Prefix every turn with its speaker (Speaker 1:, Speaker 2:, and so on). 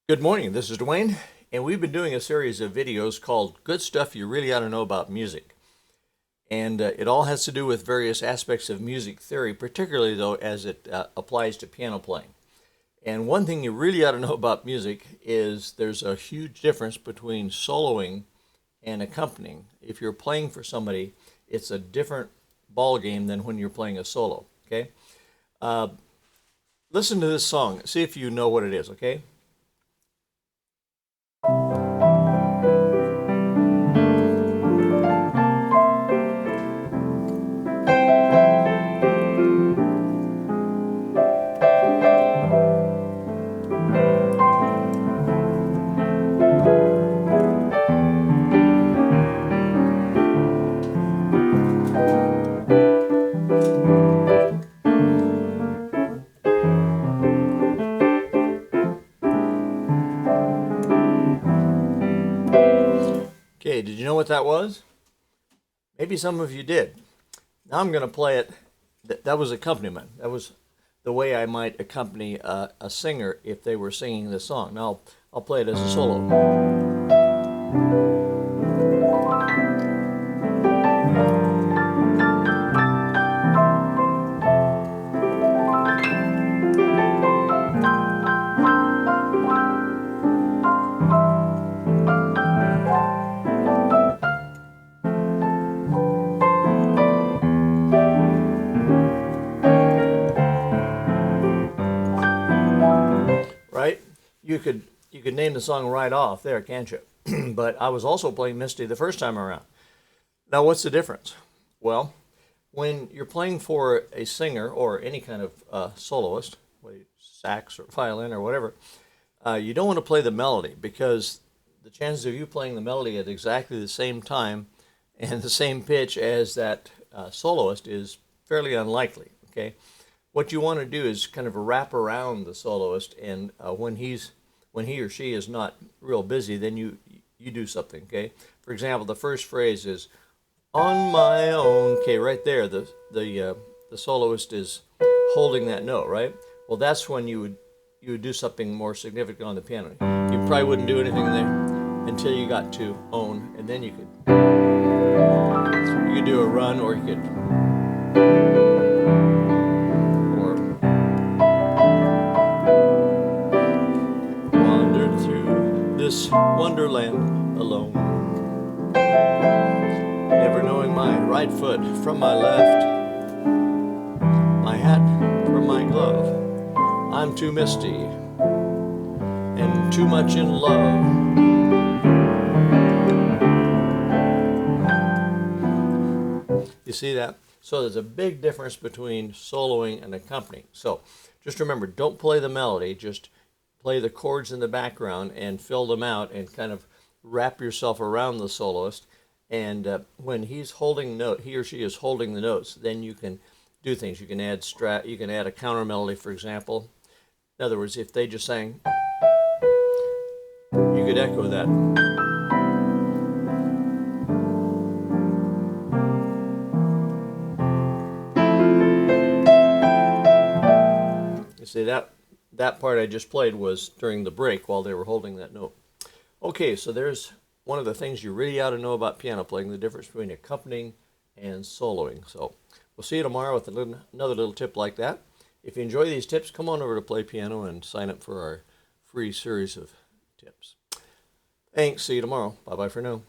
Speaker 1: Good morning, this is Duane, and we've been doing a series of videos called Good Stuff You Really Ought to Know About Music. And it all has to do with various aspects of music theory, particularly though as it applies to piano playing. And one thing you really ought to know about music is there's a huge difference between soloing and accompanying. If you're playing for somebody, it's a different ball game than when you're playing a solo, okay? Listen to this song, see if you know what it is, okay? Okay, did you know what that was? Maybe some of you did. Now I'm going to play it. That was accompaniment. That was the way I might accompany a singer if they were singing this song. Now I'll play it as a solo. Right? You could name the song right off there, can't you? But I was also playing Misty the first time around. Now, what's the difference? Well, when you're playing for a singer or any kind of soloist, whether sax or violin or whatever, you don't want to play the melody because the chances of you playing the melody at exactly the same time and the same pitch as that soloist is fairly unlikely, okay? What you want to do is kind of wrap around the soloist, and when he or she is not real busy, then you do something, okay? For example, the first phrase is "on my own." Okay, right there, the soloist is holding that note, right? Well, that's when you would do something more significant on the piano. You probably wouldn't do anything there until you got to own, and then you could do a run, or you could. This wonderland alone, never knowing my right foot from my left, my hat from my glove. I'm too misty and too much in love. You see that? So there's a big difference between soloing and accompanying. So just remember, don't play the melody, just play the chords in the background and fill them out and kind of wrap yourself around the soloist. And when he's holding note, he or she is holding the notes, then you can do things. You can add you can add a counter melody, for example. In other words, if they just sang, you could echo that. You see that? That part I just played was during the break while they were holding that note. Okay, so there's one of the things you really ought to know about piano playing, the difference between accompanying and soloing. So we'll see you tomorrow with another little tip like that. If you enjoy these tips, come on over to PlayPiano and sign up for our free series of tips. Thanks. See you tomorrow. Bye-bye for now.